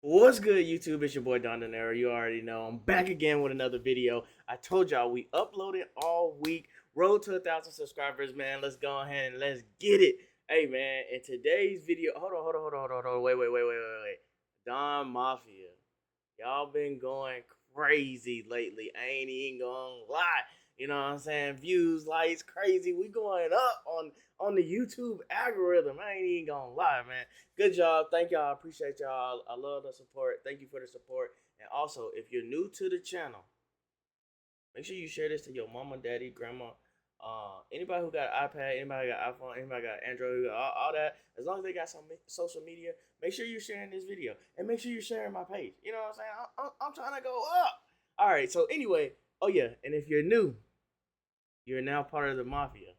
What's good, YouTube? It's your boy Don DeNero. You already know I'm back again with another video. I told y'all we uploaded all week. Road to 1,000 subscribers, man. Let's go ahead and let's get it. Hey, man. In today's video, hold on. Wait. DonMafia, y'all been going crazy lately. I ain't even gonna lie. You know what I'm saying? Views, likes, crazy. We going up on the YouTube algorithm. I ain't even gonna lie, man. Good job. Thank y'all. I appreciate y'all. I love the support. Thank you for the support. And also, if you're new to the channel, make sure you share this to your mama, daddy, grandma, anybody who got an iPad, anybody got iPhone, anybody got Android, all that. As long as they got some social media, make sure you're sharing this video and make sure you're sharing my page. You know what I'm saying? I'm trying to go up. All right. So anyway, oh yeah, and if you're new, you're now part of the mafia.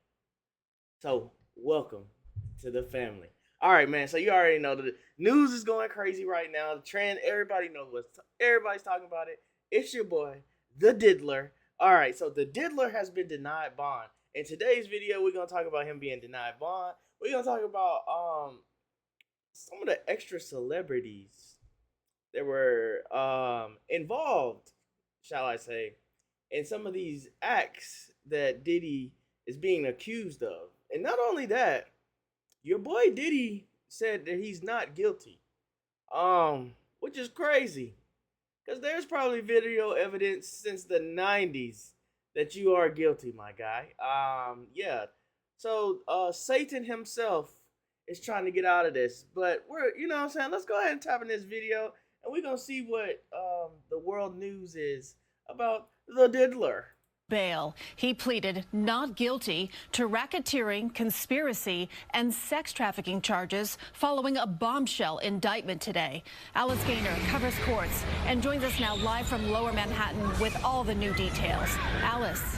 So welcome to the family. All right, man. So you already know the news is going crazy right now. The trend, everybody knows everybody's talking about it. It's your boy, the Diddler. All right, so the Diddler has been denied bond. In today's video, we're gonna talk about him being denied bond. We're gonna talk about some of the extra celebrities that were involved, shall I say, in some of these acts that Diddy is being accused of. And not only that, your boy Diddy said that he's not guilty. Which is crazy. Because there's probably video evidence since the 90s that you are guilty, my guy. Yeah. So Satan himself is trying to get out of this. But you know what I'm saying? Let's go ahead and tap in this video and we're gonna see what the world news is about the Diddler. Bail. He pleaded not guilty to racketeering, conspiracy, and sex trafficking charges following a bombshell indictment today. Alice Gaynor covers courts and joins us now live from Lower Manhattan with all the new details. Alice.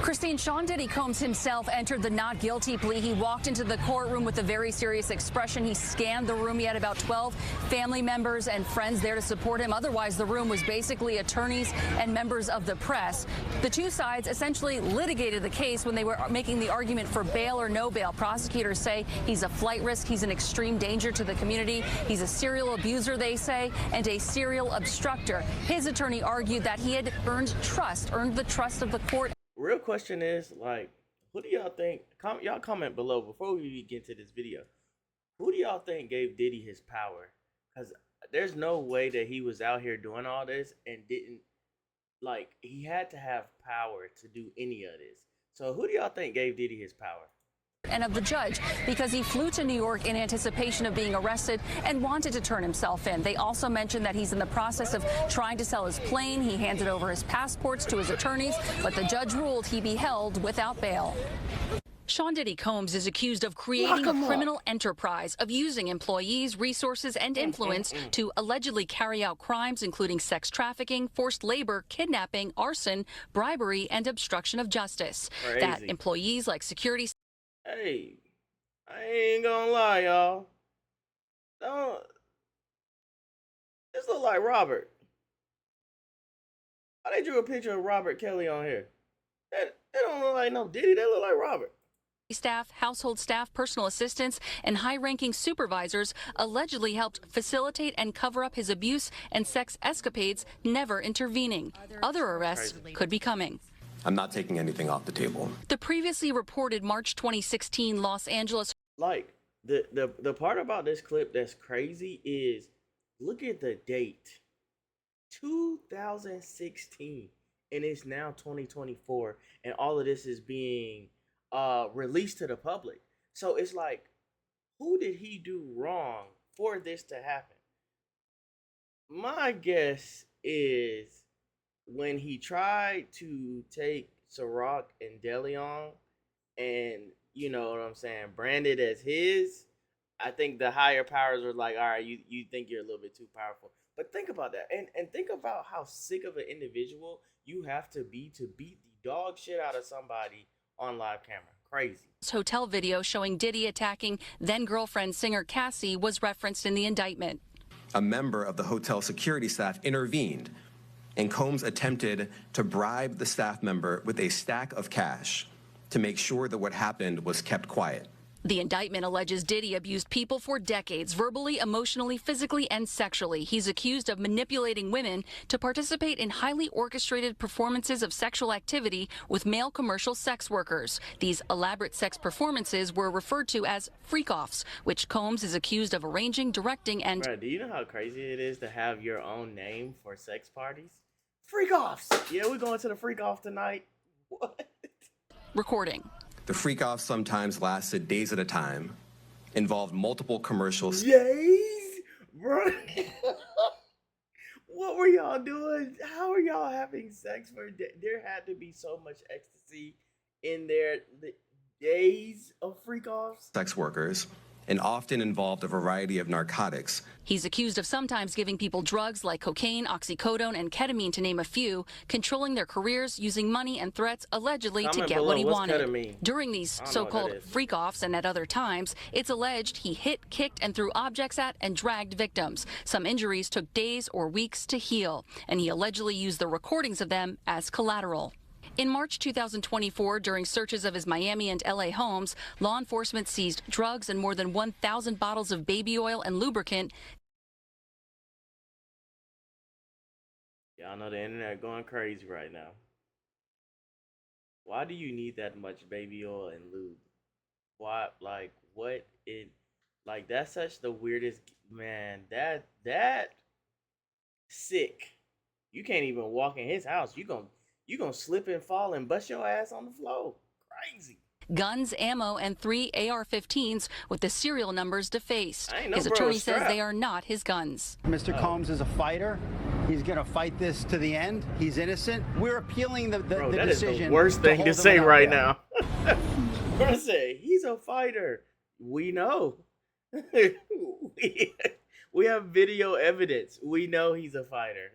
Christine, Sean Diddy Combs himself entered the not guilty plea. He walked into the courtroom with a very serious expression. He scanned the room. He had about 12 family members and friends there to support him. Otherwise, the room was basically attorneys and members of the press. The two sides essentially litigated the case when they were making the argument for bail or no bail. Prosecutors say he's a flight risk. He's an extreme danger to the community. He's a serial abuser, they say, and a serial obstructor. His attorney argued that he had earned the trust of the court. Real question is, like, who do y'all think, y'all comment below before we get into this video, who do y'all think gave Diddy his power? Because there's no way that he was out here doing all this and didn't, like, he had to have power to do any of this. So who do y'all think gave Diddy his power? And of the judge, because he flew to New York in anticipation of being arrested and wanted to turn himself in. They also mentioned that he's in the process of trying to sell his plane. He handed over his passports to his attorneys, but the judge ruled he be held without bail. Sean Diddy Combs is accused of creating a criminal enterprise, of using employees, resources, and influence to allegedly carry out crimes including sex trafficking, forced labor, kidnapping, arson, bribery, and obstruction of justice. Crazy. That employees like security... Hey, I ain't gonna lie, y'all. This look like Robert. How they drew a picture of Robert Kelly on here? That don't look like no Diddy. That look like Robert. Staff, household staff, personal assistants, and high-ranking supervisors allegedly helped facilitate and cover up his abuse and sex escapades, never intervening. Other arrests could be coming. I'm not taking anything off the table. The previously reported March 2016 Los Angeles. Like, the part about this clip that's crazy is, look at the date. 2016. And it's now 2024. And all of this is being released to the public. So it's like, who did he do wrong for this to happen? My guess is when he tried to take Ciroc and Deleon and, you know what I'm saying, branded as his, I think the higher powers were like, all right, you think you're a little bit too powerful. But think about that. And think about how sick of an individual you have to beat the dog shit out of somebody on live camera. Crazy. Hotel video showing Diddy attacking then-girlfriend singer Cassie was referenced in the indictment. A member of the hotel security staff intervened, and Combs attempted to bribe the staff member with a stack of cash to make sure that what happened was kept quiet. The indictment alleges Diddy abused people for decades, verbally, emotionally, physically, and sexually. He's accused of manipulating women to participate in highly orchestrated performances of sexual activity with male commercial sex workers. These elaborate sex performances were referred to as freak-offs, which Combs is accused of arranging, directing, and... Bro, do you know how crazy it is to have your own name for sex parties? Freak-offs! Yeah, we're going to the freak-off tonight. What? recording. The freak-off sometimes lasted days at a time, involved multiple commercials. Days? Bro. What were y'all doing? How are y'all having sex for there had to be so much ecstasy in there. The days of freak-offs? Sex workers, and often involved a variety of narcotics. He's accused of sometimes giving people drugs like cocaine, oxycodone, and ketamine, to name a few, controlling their careers, using money and threats allegedly to get what he wanted. Ketamine? During these so-called freak-offs and at other times, it's alleged he hit, kicked, and threw objects at and dragged victims. Some injuries took days or weeks to heal, and he allegedly used the recordings of them as collateral. In March 2024, during searches of his Miami and LA homes, law enforcement seized drugs and more than 1,000 bottles of baby oil and lubricant. Y'all know the internet going crazy right now. Why do you need that much baby oil and lube? Why, like, what it, like, that's such the weirdest, man, that sick. You can't even walk in his house. You gonna slip and fall and bust your ass on the floor. Crazy. Guns, ammo, and 3 AR-15s with the serial numbers defaced. His attorney says they are not his guns. Mr. Combs is a fighter. He's going to fight this to the end. He's innocent. We're appealing the Bro, decision. That is the worst thing to say right now. Bro, say, he's a fighter. We know. We have video evidence. We know he's a fighter.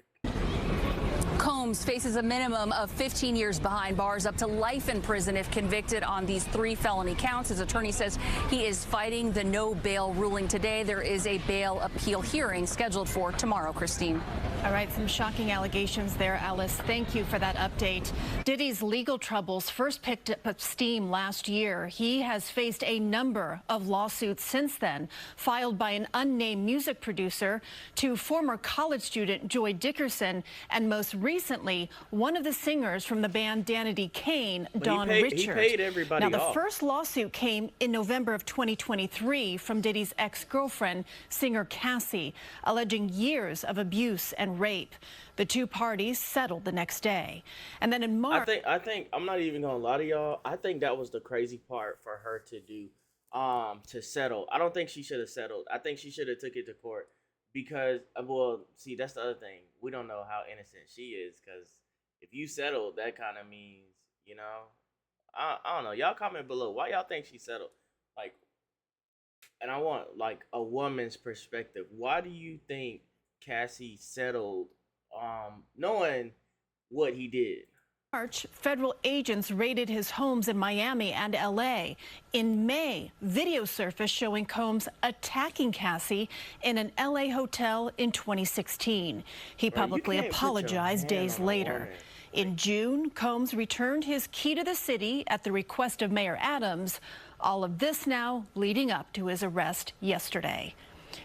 Combs faces a minimum of 15 years behind bars, up to life in prison if convicted on these 3 felony counts. His attorney says he is fighting the no bail ruling today. There is a bail appeal hearing scheduled for tomorrow, Christine. All right, some shocking allegations there, Alice. Thank you for that update. Diddy's legal troubles first picked up steam last year. He has faced a number of lawsuits since then, filed by an unnamed music producer to former college student Joy Dickerson, and most recently, one of the singers from the band Danity Kane, Don Richard. He paid everybody Now, the off. first lawsuit came in November of 2023 from Diddy's ex-girlfriend, singer Cassie, alleging years of abuse and rape. The two parties settled the next day. And then in March... I think I'm not even gonna lie to y'all. I think that was the crazy part for her to do, to settle. I don't think she should have settled. I think she should have took it to court. Because, well, see, that's the other thing. We don't know how innocent she is, because if you settled, that kind of means, you know, I don't know. Y'all comment below. Why y'all think she settled? Like, and I want, like, a woman's perspective. Why do you think Cassie settled, knowing what he did? March, federal agents raided his homes in Miami and LA. In May, video surfaced showing Combs attacking Cassie in an LA hotel in 2016. He publicly apologized days later. In June, Combs returned his key to the city at the request of Mayor Adams. All of this now leading up to his arrest yesterday.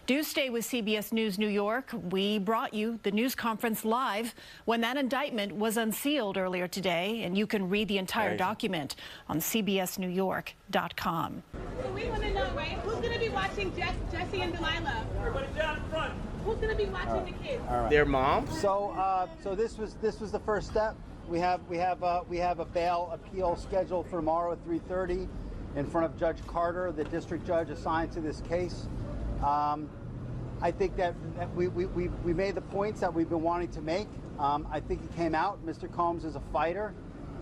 Do stay with CBS News New York. We brought you the news conference live when that indictment was unsealed earlier today, and you can read the entire document on cbsnewyork.com. So we want to know, right? Who's going to be watching Jesse and Delilah? Everybody down in front. Who's going to be watching the kids? All right. Their mom. So this was the first step. We have a bail appeal scheduled for tomorrow at 3:30 in front of Judge Carter, the district judge assigned to this case. I think that we made the points that we've been wanting to make. I think it came out. Mr. Combs is a fighter.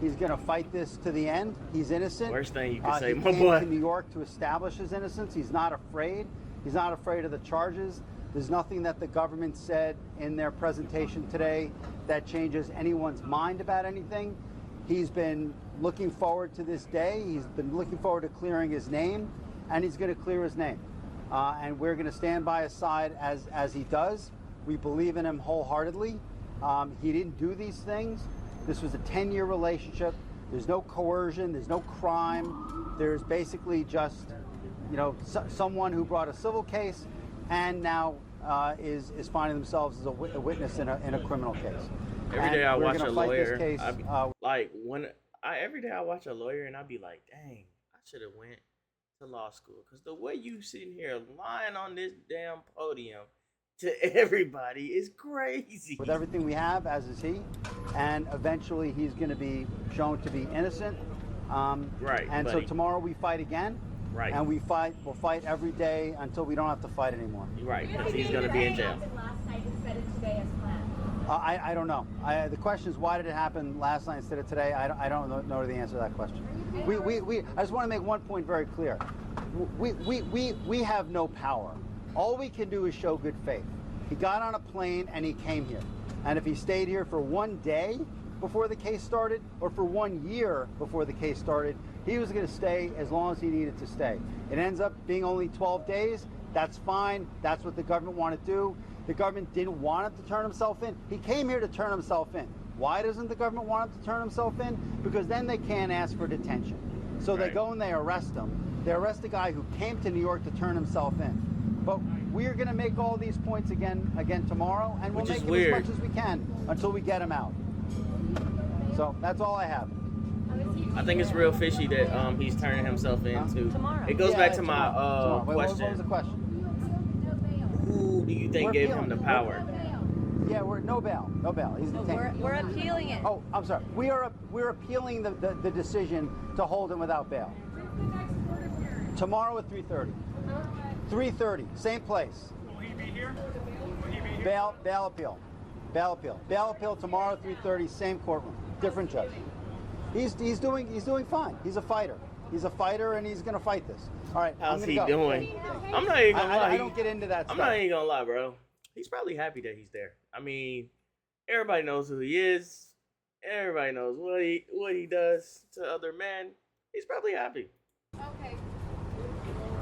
He's going to fight this to the end. He's innocent. Worst thing you can say, he my came boy. to New York to establish his innocence. He's not afraid. He's not afraid of the charges. There's nothing that the government said in their presentation today that changes anyone's mind about anything. He's been looking forward to this day. He's been looking forward to clearing his name, and he's going to clear his name. And we're going to stand by his side as he does. We believe in him wholeheartedly. He didn't do these things. This was a 10-year relationship. There's no coercion. There's no crime. There's basically just someone who brought a civil case and now is finding themselves as a witness in a criminal case. Every day I watch a lawyer. Case, Every day I watch a lawyer and I be like, dang, I should have went to law school, because the way you sitting here lying on this damn podium to everybody is crazy. With everything we have, as is he, and eventually he's going to be shown to be innocent. Right. And buddy. so tomorrow we fight again. Right. And we'll fight every day until we don't have to fight anymore. Right, because he's going to be in jail. Last night instead of today as planned. I don't know. The question is, why did it happen last night instead of today? I don't know the answer to that question. I just want to make one point very clear. We have no power. All we can do is show good faith. He got on a plane and he came here. And if he stayed here for one day before the case started, or for 1 year before the case started, he was going to stay as long as he needed to stay. It ends up being only 12 days. That's fine. That's what the government wanted to do. The government didn't want him to turn himself in. He came here to turn himself in. Why doesn't the government want him to turn himself in? Because then they can't ask for detention. So they go and they arrest him. They arrest a guy who came to New York to turn himself in. But we're going to make all these points again tomorrow, and we'll make them as much as we can until we get him out. So that's all I have. I think it's real fishy that he's turning himself into. Tomorrow. It goes back to my question. What was the question? Who do you think gave him the power? Yeah, we're no bail. He's detained. We're appealing it. Oh, I'm sorry. We're appealing the decision to hold him without bail. Tomorrow at 3:30. 3:30, same place. Will he be here? Will he be here? Bail appeal. Bail appeal tomorrow at 3:30, same courtroom, different judge. He's doing fine. He's a fighter. He's a fighter, and he's gonna fight this. All right. How's he doing? I'm not even gonna lie. I don't get into that stuff. I'm not even gonna lie, bro. He's probably happy that he's there. I mean, everybody knows who he is. Everybody knows what he does to other men. He's probably happy. Okay.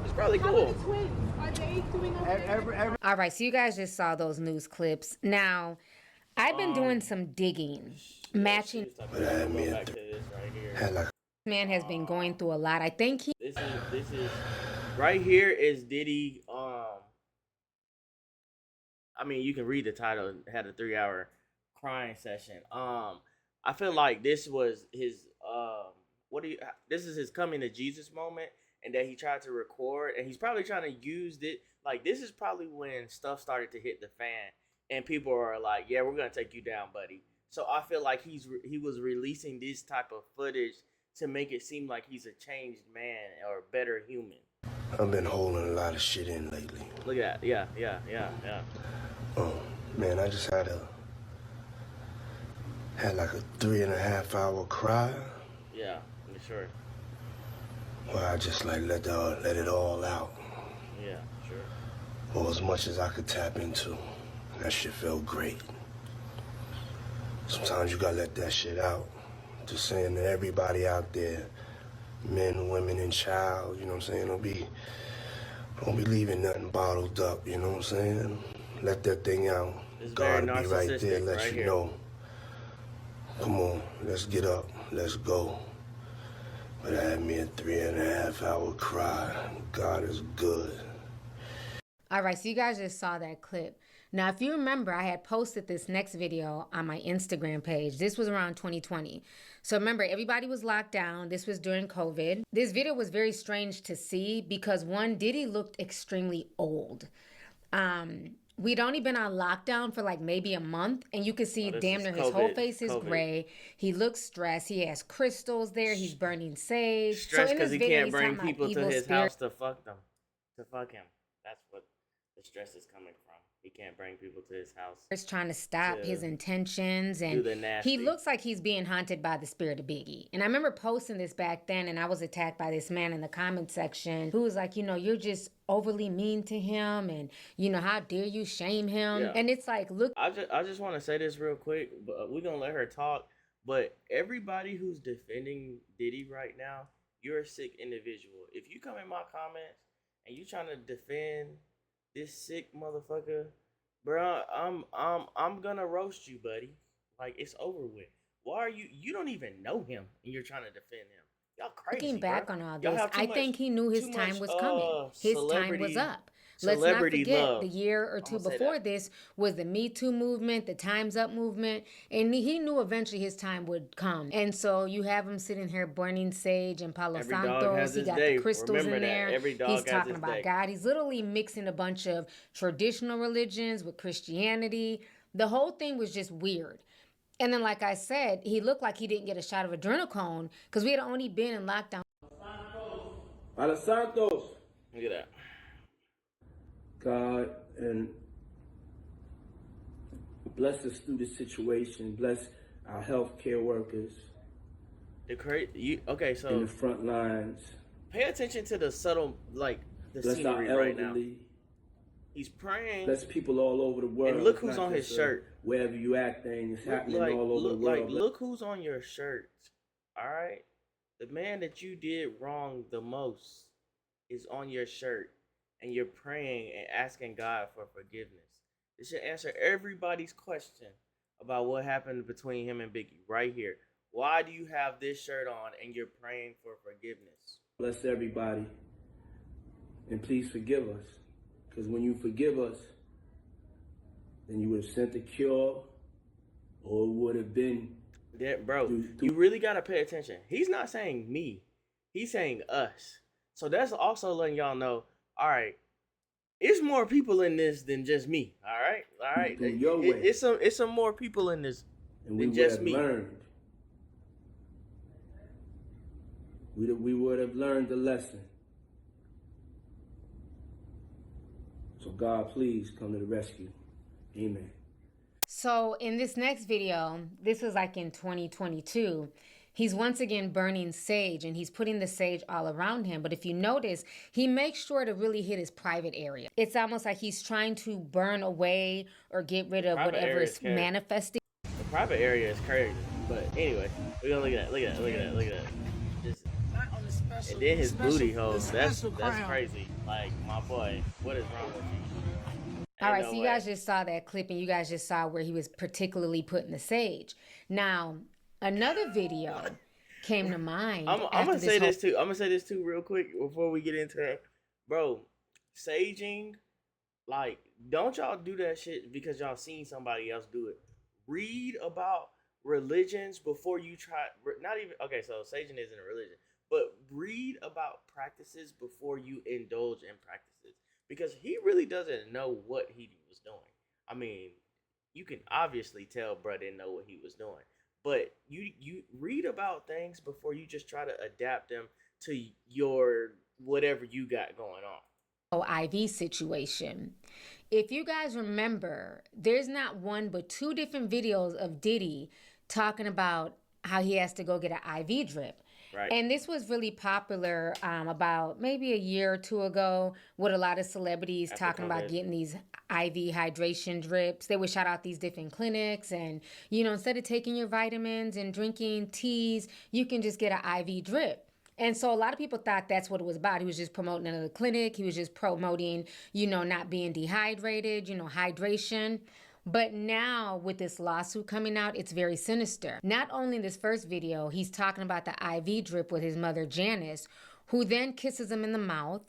It's probably How cool. are the twins? Are they doing okay? All right, so you guys just saw those news clips. Now, I've been doing some digging, matching. Man has been going through a lot. I think he. This is right here is Diddy. I mean, you can read the title. It had a 3-hour crying session. I feel like this was his. This is his coming to Jesus moment, and that he tried to record, and he's probably trying to use it. Like, this is probably when stuff started to hit the fan, and people are like, "Yeah, we're gonna take you down, buddy." So I feel like he was releasing this type of footage to make it seem like he's a changed man or a better human. I've been holding a lot of shit in lately. Look at that. Yeah. Man, I just had like a 3.5 hour cry. Yeah, for sure. Where I just like let it all out. Yeah, sure. Or as much as I could tap into. That shit felt great. Sometimes you gotta let that shit out. Just saying to everybody out there, men, women, and child, you know what I'm saying? Don't be leaving nothing bottled up, you know what I'm saying? Let that thing out. God be right there, let you know. Come on, let's get up, let's go. But I had me a 3.5 hour cry. God is good. All right, so you guys just saw that clip. Now, if you remember, I had posted this next video on my Instagram page. This was around 2020. So remember, everybody was locked down. This was during COVID. This video was very strange to see because, one, Diddy looked extremely old. We'd only been on lockdown for like maybe a month, and you could see damn near his whole face is gray. He looks stressed. He has crystals there. He's burning sage. Stressed because he can't bring people to his house to fuck them. To fuck him. That's what the stress is coming from. He can't bring people to his house. He's trying to stop his intentions, and he looks like he's being haunted by the spirit of Biggie. And I remember posting this back then, and I was attacked by this man in the comment section who was like, you know, you're just overly mean to him, and you know, how dare you shame him? Yeah. And it's like, look, I just want to say this real quick, but we're gonna let her talk. But everybody who's defending Diddy right now, you're a sick individual. If you come in my comments and you trying to defend this sick motherfucker, bro, I'm gonna roast you, buddy. Like, it's over with. Why are you don't even know him and you're trying to defend him? Y'all crazy, looking back bro. on all Y'all this, have too I much- think he knew his too time much, was coming. His time was up. Let's not celebrity forget love. the year or two before this was the Me Too movement, the Time's Up movement, and he knew eventually his time would come. And so you have him sitting here burning sage and Palo Every dog has Santos. He his got day. the crystals Remember in that. there. Every dog He's has talking his about day. God. He's literally mixing a bunch of traditional religions with Christianity. The whole thing was just weird. And then, like I said, he looked like he didn't get a shot of adrenochrome because we had only been in lockdown. Palo Santos. Look at that. God, and bless us through this situation. Bless our healthcare workers Okay, so in the front lines. pay attention to the subtle, like the Bless our scenery right now. elderly. He's praying. Bless people all over the world. And look It's who's not on his just a shirt. Wherever you at thing, it's happening Like, all over the world. look who's on your shirt. All right, the man that you did wrong the most is on your shirt, and you're praying and asking God for forgiveness. This should answer everybody's question about what happened between him and Biggie right here. Why do you have this shirt on and you're praying for forgiveness? Bless everybody. And please forgive us. Because when you forgive us, then you would have sent the cure, or it would have been... That, bro, you really got to pay attention. He's not saying me. He's saying us. So that's also letting y'all know, all right, it's more people in this than just me. All right? All right? It's some more people in this than just me. Learned. We would have learned the lesson. So God, please come to the rescue. Amen. So in this next video, this was like in 2022, he's once again burning sage and he's putting the sage all around him. But if you notice, he makes sure to really hit his private area. It's almost like he's trying to burn away or get rid of whatever is manifesting. The private area is crazy. But anyway, we're going to look at that. Look at that. Just, and then his booty hole. That's crazy. Like, my boy, what is wrong with you? All right, so you guys just saw that clip and you guys just saw where he was particularly putting the sage. Now, another video came to mind. I'm gonna say this too. I'm gonna say this too real quick before we get into it. Bro, saging, like, don't y'all do that shit because y'all seen somebody else do it. Read about religions before you try. Not even, okay, so saging isn't a religion, but read about practices before you indulge in practices. Because he really doesn't know what he was doing. I mean, you can obviously tell bro didn't know what he was doing. But you read about things before you just try to adapt them to your whatever you got going on. IV situation. If you guys remember, there's not one but two different videos of Diddy talking about how he has to go get an IV drip. Right. And this was really popular about maybe a year or two ago with a lot of celebrities talking about getting these IV hydration drips. They would shout out these different clinics and, you know, instead of taking your vitamins and drinking teas, you can just get an IV drip. And so a lot of people thought that's what it was about. He was just promoting another clinic. He was just promoting, you know, not being dehydrated, you know, hydration. But now with this lawsuit coming out, it's very sinister. Not only in this first video, he's talking about the IV drip with his mother, Janice, who then kisses him in the mouth.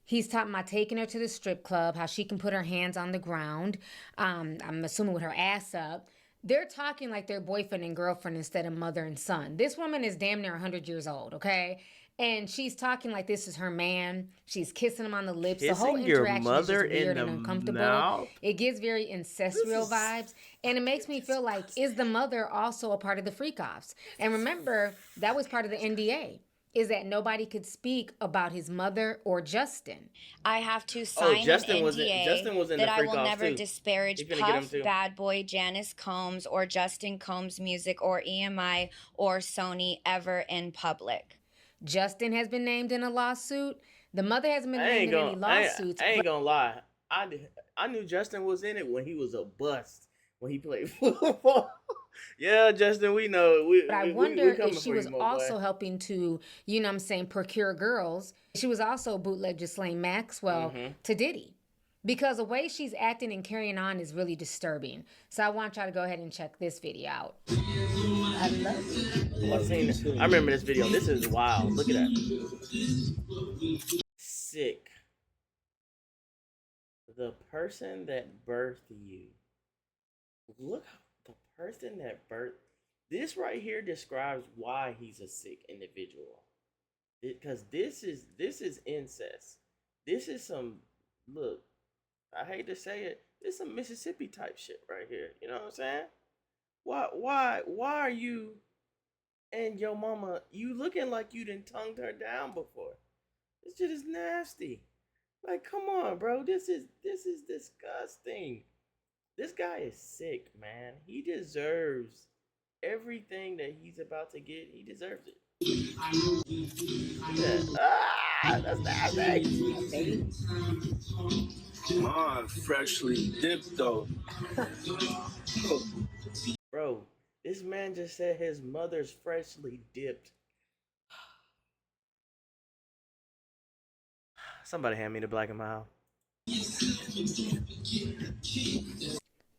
He's talking about taking her to the strip club, how she can put her hands on the ground. I'm assuming with her ass up. They're talking like they're boyfriend and girlfriend instead of mother and son. This woman is damn near 100 years old, okay? And she's talking like this is her man. She's kissing him on the lips. The whole interaction is just weird and uncomfortable. Mouth? It gives very incestual vibes. And it makes me feel like, is the mother also a part of the freak-offs? And remember, that was part of the NDA, is that nobody could speak about his mother or Justin. I have to sign an NDA Justin was in that the I will never disparage Puff, Bad Boy, Janice Combs, or Justin Combs Music, or EMI, or Sony ever in public. Justin has been named in a lawsuit. The mother hasn't been named in any lawsuits. I ain't gonna lie. I knew Justin was in it when he was a bust, when he played football. Yeah, Justin, we know. But I wonder if she was also helping to, you know what I'm saying, procure girls. She was also bootleg Ghislaine Maxwell to Diddy. Because the way she's acting and carrying on is really disturbing. So I want y'all to go ahead and check this video out. I love you. I remember this video. This is wild. Look at that. Sick. The person that birthed you. Look, the person that birthed. This right here describes why he's a sick individual. Because this is incest. This is some, look, I hate to say it, this is some Mississippi type shit right here. You know what I'm saying? Why are you and your mama, you looking like you done tongued her down before? This shit is nasty. Like, come on, bro. This is disgusting. This guy is sick, man. He deserves everything that he's about to get. He deserves it. That's nasty. Mine freshly dipped though. Bro, this man just said his mother's freshly dipped. Somebody hand me the black and mild.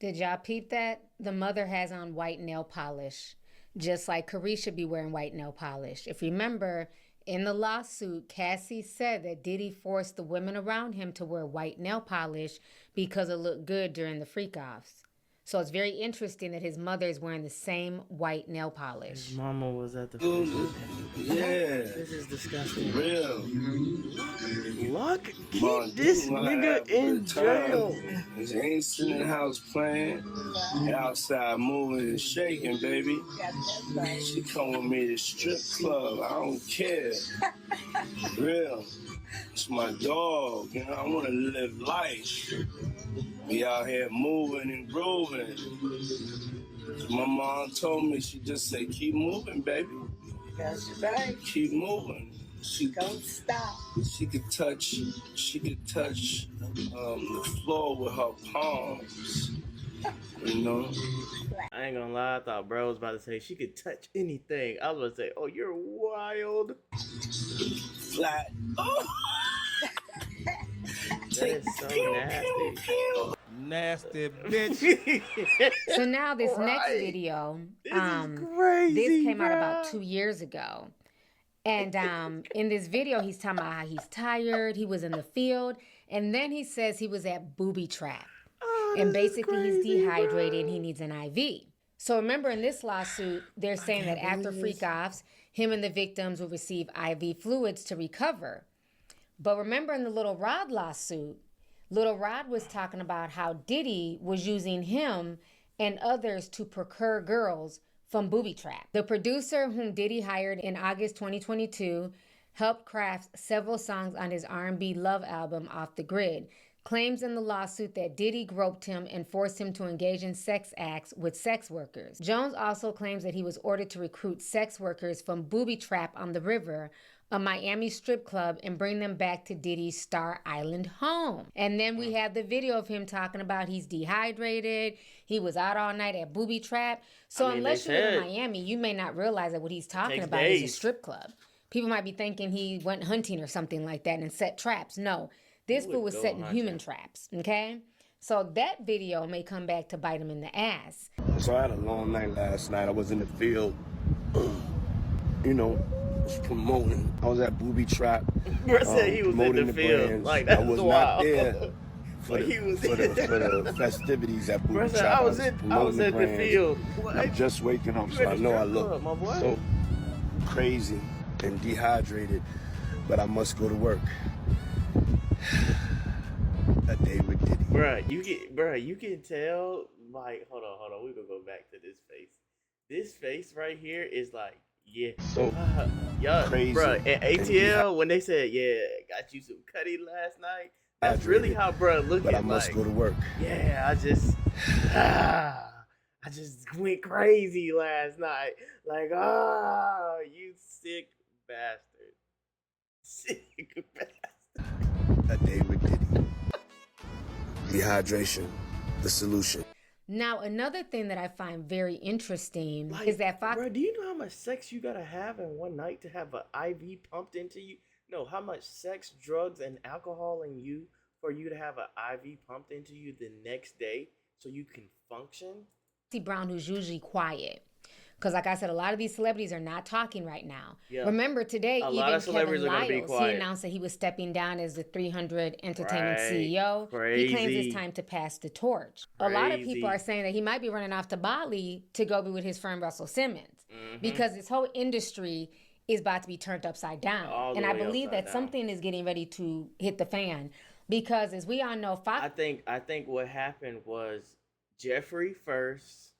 Did y'all peep that? The mother has on white nail polish, just like Caresha should be wearing white nail polish. If you remember, in the lawsuit, Cassie said that Diddy forced the women around him to wear white nail polish because it looked good during the freak-offs. So it's very interesting that his mother is wearing the same white nail polish. His mama was at the Yeah. This is disgusting. Real. Luck, keep this nigga in jail. He ain't sitting in the house playing. Outside moving and shaking, baby. She come with me to strip club. I don't care. Real. It's my dog. You know, I want to live life. Be out here moving and grooving. My mom told me, she just said, keep moving, baby. That's right. Keep moving. Don't stop. She could touch the floor with her palms. You know? I ain't gonna lie, I thought bro was about to say she could touch anything. I was about to say, oh, you're wild. Flat. Oh. That is so nasty. Nasty bitch. So now this next video, This is crazy, this came out bro. about 2 years ago. And in this video, he's talking about how he's tired, he was in the field, and then he says he was at booby trap. And basically he's dehydrated and he needs an IV. So remember in this lawsuit, they're saying that after freak-offs, him and the victims will receive IV fluids to recover. But remember in the Little Rod lawsuit, Little Rod was talking about how Diddy was using him and others to procure girls from booby trap. The producer whom Diddy hired in August 2022 helped craft several songs on his R&B Love album, Off the Grid, claims in the lawsuit that Diddy groped him and forced him to engage in sex acts with sex workers. Jones also claims that he was ordered to recruit sex workers from Booby Trap on the River, a Miami strip club, and bring them back to Diddy's Star Island home. And then we have the video of him talking about he's dehydrated, he was out all night at Booby Trap. So unless you live in Miami, you may not realize that what he's talking about is a strip club. People might be thinking he went hunting or something like that and set traps. No, this fool was setting human traps, okay? So that video may come back to bite him in the ass. So I had a long night last night. I was in the field, you know, promoting. I was at Booby Trap. Bro said he was in the field. Brands. Like, that's I was wild. not there for the festivities at Booby Bro said, Trap. I was in the field. I'm just waking up, so I know I look so crazy and dehydrated, but I must go to work. A day with Diddy. Bruh, you can tell, like, hold on, we gonna go back to this face. This face right here is like, yeah. So crazy. Bruh, and ATL, when they said, yeah, got you some cutty last night, that's really how bruh looking. But I must go to work. Yeah, I just went crazy last night. Like, you sick bastard. Sick bastard. A day with Diddy. Dehydration, the solution. Now, another thing that I find very interesting is that Fox... Bro, do you know how much sex you gotta have in one night to have an IV pumped into you? No, how much sex, drugs, and alcohol in you for you to have an IV pumped into you the next day so you can function? Brown, who's usually quiet, Because like I said, a lot of these celebrities are not talking right now. Yeah. Remember today, A even lot of celebrities Kevin are gonna be Lyles, he quiet. announced that he was stepping down as the 300 Entertainment Right. CEO. Crazy. He claims it's time to pass the torch. A lot of people are saying that he might be running off to Bali to go be with his friend Russell Simmons. Because this whole industry is about to be turned upside down. All the And I way believe upside that down. something is getting ready to hit the fan. Because as we all know, I think what happened was Jeffrey first,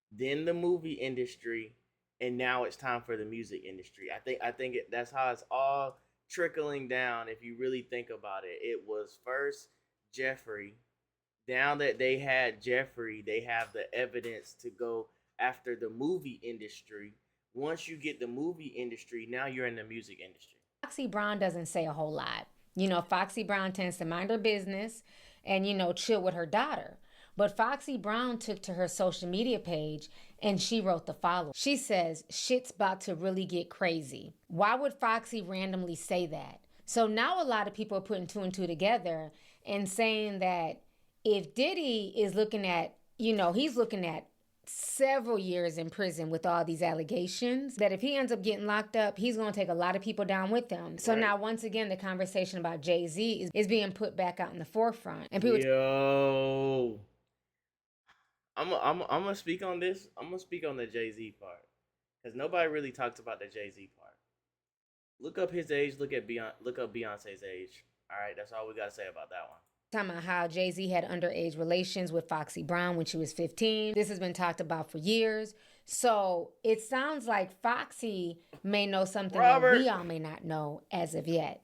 then the movie industry, and now it's time for the music industry. I think that's how it's all trickling down. If you really think about it, it was first Jeffrey. Now that they had Jeffrey, they have the evidence to go after the movie industry. Once you get the movie industry, now you're in the music industry. Foxy Brown doesn't say a whole lot. You know, Foxy Brown tends to mind her business and, you know, chill with her daughter. But Foxy Brown took to her social media page and she wrote the following. She says, shit's about to really get crazy. Why would Foxy randomly say that? So now a lot of people are putting two and two together and saying that if Diddy is looking at, you know, he's looking at several years in prison with all these allegations, that if he ends up getting locked up, he's going to take a lot of people down with him. So now, once again, the conversation about Jay-Z is being put back out in the forefront. And people, Yo, I'm gonna speak on this. I'm gonna speak on the Jay-Z part because nobody really talks about the Jay-Z part. Look up his age. Look up Beyonce's age. All right, that's all we gotta say about that one. talking about how Jay-Z had underage relations with Foxy Brown when she was 15. This has been talked about for years. So it sounds like Foxy may know something that we all may not know as of yet.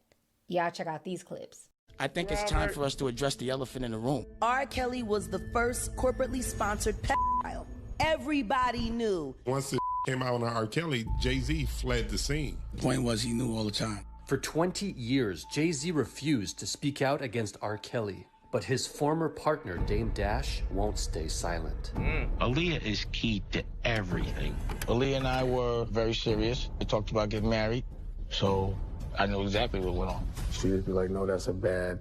Y'all check out these clips. I think it's time for us to address the elephant in the room. R. Kelly was the first corporately sponsored pedophile. Everybody knew. Once the came out on R. Kelly, Jay-Z fled the scene. The point was he knew all the time. For 20 years, Jay-Z refused to speak out against R. Kelly, but his former partner, Dame Dash, won't stay silent. Aaliyah is key to everything. Aaliyah and I were very serious. We talked about getting married, so I knew exactly what went on. She would be like, no, that's a bad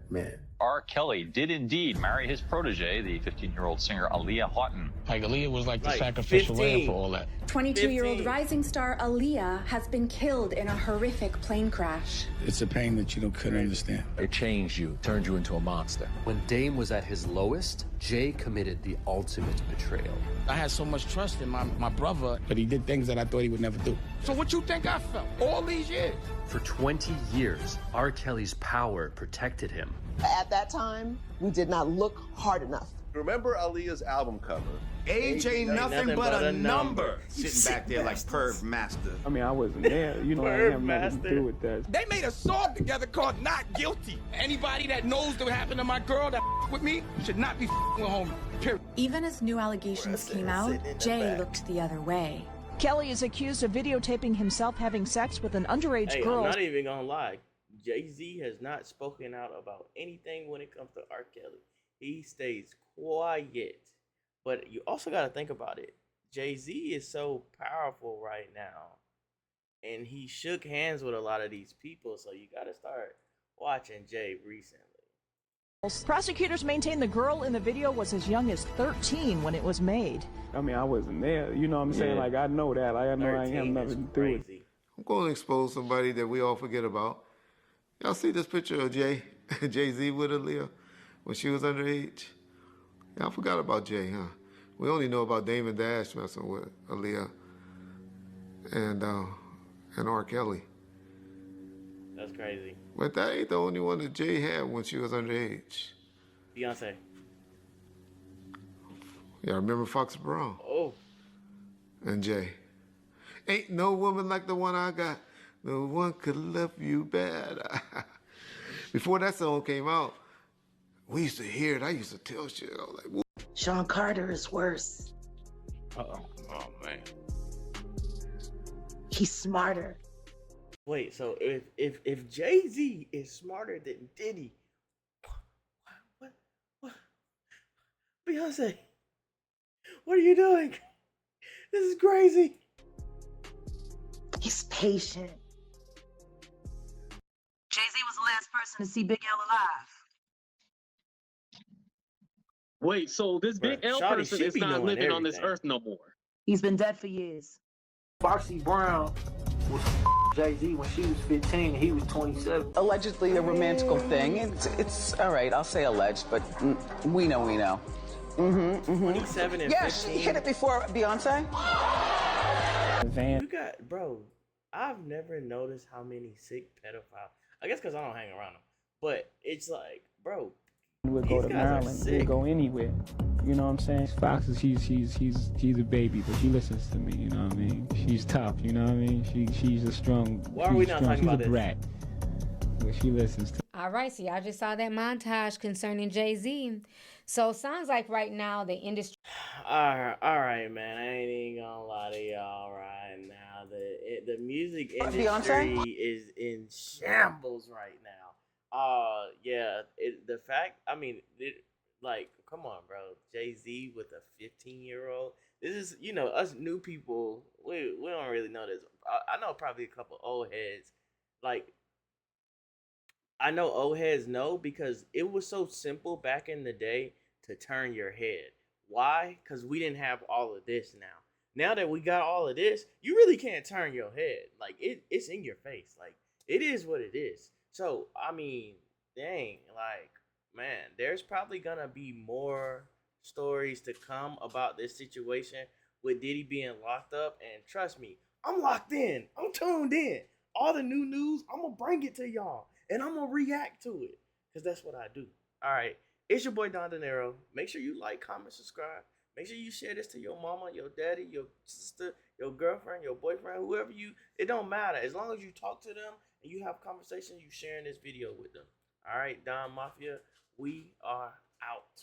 man. R. Kelly did indeed marry his protege, the 15-year-old singer Aaliyah Houghton. Like, Aaliyah was like the sacrificial lamb for all that. 22-year-old rising star Aaliyah has been killed in a horrific plane crash. It's a pain that you couldn't understand. It changed you, turned you into a monster. When Dame was at his lowest, Jay committed the ultimate betrayal. I had so much trust in my brother, but he did things that I thought he would never do. So what you think I felt all these years? For 20 years, R. Kelly's power protected him. At that time, we did not look hard enough. Remember Aaliyah's album cover? Age ain't nothing but a number. Sitting back there like Perv Master. I mean, I wasn't there. You know, I didn't have nothing to do with that. They made a song together called Not Guilty. Anybody that knows what happened to my girl that with me should not be with homie. Period. Even as new allegations came out, Jay looked the other way. Kelly is accused of videotaping himself having sex with an underage girl. I'm not even gonna lie. Jay-Z has not spoken out about anything when it comes to R. Kelly. He stays quiet. But you also got to think about it. Jay-Z is so powerful right now. And he shook hands with a lot of these people. So you got to start watching Jay recently. Prosecutors maintain the girl in the video was as young as 13 when it was made. I mean, I wasn't there. You know what I'm saying? Like, I know that. Like, I know I ain't have nothing to do with it. I'm going to expose somebody that we all forget about. Y'all see this picture of Jay-Z with Aaliyah when she was underage? Y'all forgot about Jay, huh? We only know about Dame and Dash messing with Aaliyah and R. Kelly. That's crazy. But that ain't the only one that Jay had when she was underage. Beyonce. Yeah, remember Foxy Brown? Oh. And Jay. Ain't no woman like the one I got. No one could love you better. Before that song came out, we used to hear it. I used to tell shit. I was like, whoop. Sean Carter is worse. Uh-oh. Oh, man. He's smarter. Wait, so if Jay-Z is smarter than Diddy, what? Beyonce, what are you doing? This is crazy. He's patient. Jay-Z was the last person to see Big L alive. Wait, so this Big L person is not living on this earth no more? He's been dead for years. Foxy Brown was Jay-Z when she was 15 and he was 27. Allegedly a romantical thing. It's all right, I'll say alleged, but we know. 27 and 15. She hit it before Beyonce. You got, bro, I've never noticed how many sick pedophiles. I guess because I don't hang around them. But it's like, bro, We'll go to Maryland. We'll go anywhere. You know what I'm saying? Fox, she's a baby, but she listens to me. You know what I mean? She's tough. You know what I mean? She's a strong. Why are we not talking about this? She's a brat, but she listens to. All right, so y'all just saw that montage concerning Jay-Z. So sounds like right now the industry. All right, man. I ain't even gonna lie to y'all right now. The music industry is in shambles right now. Yeah. The fact, I mean, like, come on, bro. Jay-Z with a 15-year-old. This is, you know, us new people. We don't really know this. I know probably a couple old heads. Like, I know old heads know because it was so simple back in the day to turn your head. Why? Because we didn't have all of this now. Now that we got all of this, you really can't turn your head. Like, it's in your face. Like, it is what it is. So, I mean, dang, like, man, there's probably going to be more stories to come about this situation with Diddy being locked up. And trust me, I'm locked in. I'm tuned in. All the new news, I'm going to bring it to y'all. And I'm going to react to it. Because that's what I do. All right. It's your boy, Don De Niro. Make sure you like, comment, subscribe. Make sure you share this to your mama, your daddy, your sister, your girlfriend, your boyfriend, whoever you, it don't matter. As long as you talk to them and you have conversations, you sharing this video with them. All right, DonMafia, we are out.